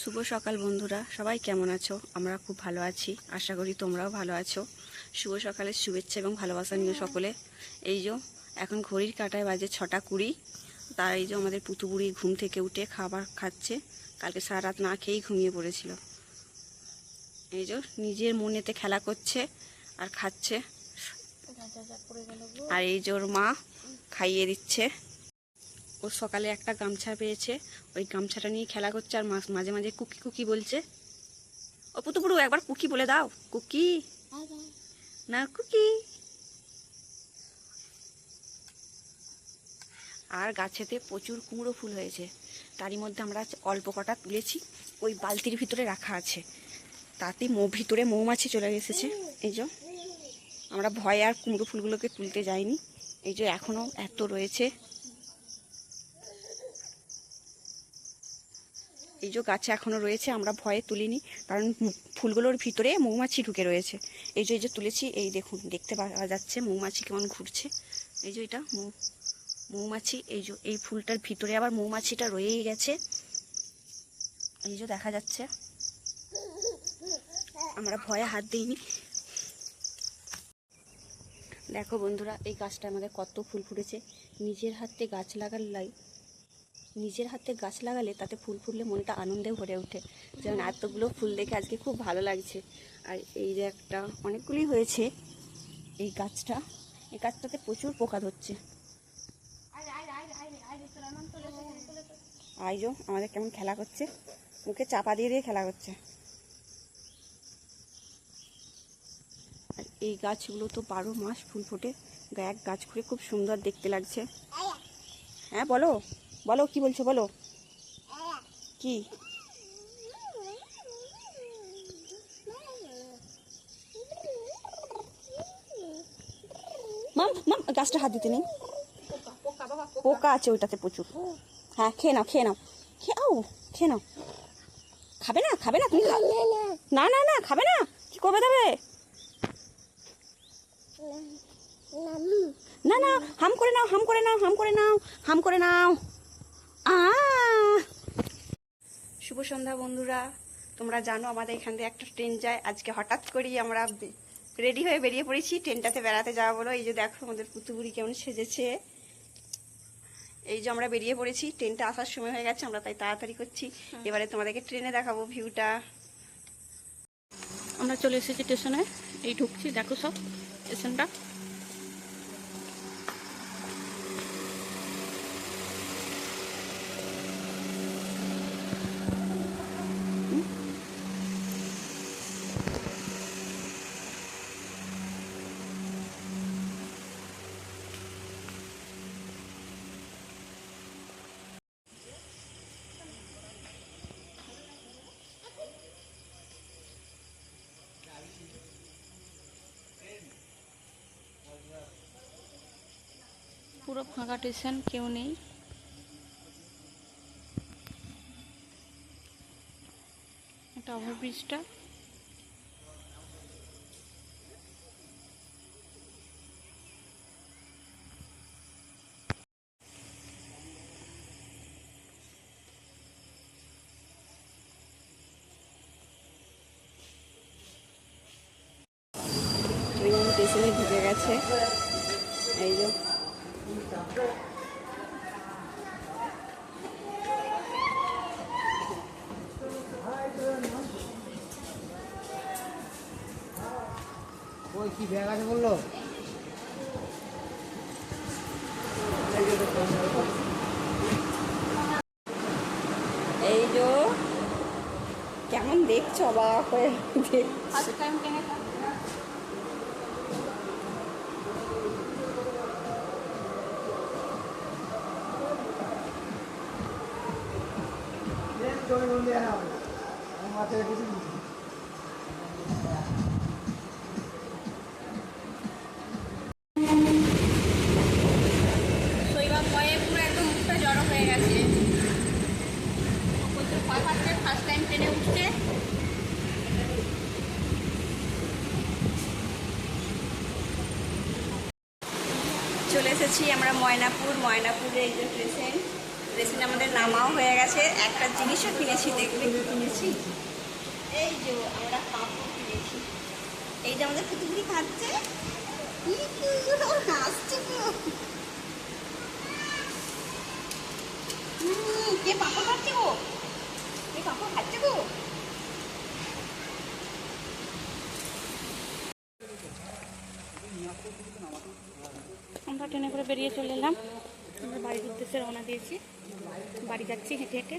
শুভ সকাল বন্ধুরা, সবাই কেমন আছো? আমরা খুব ভালো আছি, আশা করি তোমরাও ভালো আছো। শুভ সকালের শুভেচ্ছা এবং ভালোবাসা নিয়ে সকলে। এই যে এখন ঘড়ির কাঁটায় বাজে 6:20। তার এই যে আমাদের পুতুবুড়ি ঘুম থেকে উঠে খাবার খাচ্ছে। কালকে সারা রাত না খেয়েই ঘুমিয়ে পড়েছিল। এই যে নিজের মনেতে খেলা করছে আর খাচ্ছে। আর এই যে ওর মা খাইয়ে দিচ্ছে। ও সকালে একটা গামছা পেয়েছে, ওই গামছাটা নিয়ে খেলা করছে আর মাঝে মাঝে কুকি কুকি বলছে। ও পুতুপুরু, একবার কুকি বলে দাও। কুকি না, কুকি। আর গাছেতে প্রচুর কুমড়ো ফুল হয়েছে, তারই মধ্যে আমরা অল্প কটা তুলেছি, ওই বালতির ভিতরে রাখা আছে। তাতে ভিতরে মৌমাছি চলে এসেছে। এই যে আমরা ভয়ে আর কুমড়ো ফুলগুলোকে তুলতে যাইনি। এই যে এখনো এত রয়েছে। এই যে গাছে এখনো রয়েছে, আমরা ভয়ে তুলিনি, কারণ ফুলগুলোর ভিতরে মৌমাছি ঢুকে রয়েছে। এই যে তুলেছি, এই দেখুন, দেখতে পাওয়া যাচ্ছে মৌমাছি কেমন ঘুরছে। এই যে এটা মৌমাছি। এই যে এই ফুলটার ভিতরে আবার মৌমাছিটা রয়েই গেছে। এই যে দেখা যাচ্ছে, আমরা ভয়ে হাত দিইনি। দেখো বন্ধুরা, এই গাছটা আমাদের কত ফুল ফুটেছে। নিজের হাতে গাছ লাগালে তাতে ফুল ফুটলে মনটা আনন্দে ভরে ওঠে। যেমন এতগুলো ফুল দেখে আজকে খুব ভালো লাগছে। আর এই যে একটা অনেকগুলি হয়েছে এই গাছটাতে প্রচুর পোকা ধরছে। আইজো আমাদের কেমন খেলা করছে, মুখে চাপা দিয়ে দিয়ে খেলা করছে। আর এই গাছগুলো তো 12 মাস ফুল ফোটে। এক গাছ করে খুব সুন্দর দেখতে লাগছে। হ্যাঁ বলো বলো, কি বলছো বলো। কি? মাম মাম, গাছটা হাত দিতে নেই, পোকা আছে ওইটাতে প্রচুর। হ্যাঁ, খেয়ে নাও খেয়ে নাও, খেয়ে নাও। খাবে না তুমি? না না না, খাবে না, কি করবে তবে? না না, হাম করে নাও, হাম করে নাও, হাম করে নাও, হাম করে নাও। শুভ সন্ধ্যা বন্ধুরা। তোমরা জানো আমাদের এখান থেকে একটা ট্রেন যায়। আজকে হঠাৎ করেই আমরা রেডি হয়ে বেরিয়ে পড়েছি ট্রেনটাতে বেড়াতে যাওয়া বলো। এই যে দেখো আমাদের পুতুবুড়ি কেমন সেজেছে। এই যে আমরা বেরিয়ে পড়েছি, ট্রেনটা আসার সময় হয়ে গেছে, আমরা তাই তাড়াতাড়ি করছি। এবারে তোমাদেরকে ট্রেনে দেখাবো ভিউটা। আমরা চলে এসেছি স্টেশনে, এই ঢুকছি, দেখো সব স্টেশনটা। পুরো ফাঁকা স্টেশন, কেউ নেই। এটা ওভারব্রিজটা। স্টেশনে ঢুকে গেছে। এই যে ওই কি ব্যাগ আছে বললো? এই যে কেমন দেখছো, অবাক হয়ে শৈবাল ভয়ে পুরো একদম মুখটা জড়ো হয়ে গেছে। প্রচুর ভয় পাচ্ছে, ফার্স্ট টাইম ট্রেনে উঠছে। চলে এসেছি আমরা ময়নাপুরে। এই যে স্টেশন, ড্রেসিং আমাদের নামাও হয়ে গেছে। একটা জিনিসও কিনেছি, দেখবে কি কিনেছি। এই যে আমরা পাঁপড় কিনেছি। এই যে আমাদের পুতুলি খাচ্ছে, হাসছে তো। কে পাঁপড় খাচ্ছে গো? কে পাঁপড় খাচ্ছে গো? আমরা ট্রেনে করে বেরিয়ে চলে এলাম। আমরা বাড়ির উদ্দেশ্যে রওনা দিয়েছি, বাড়ি যাচ্ছি হেঁটে হেঁটে।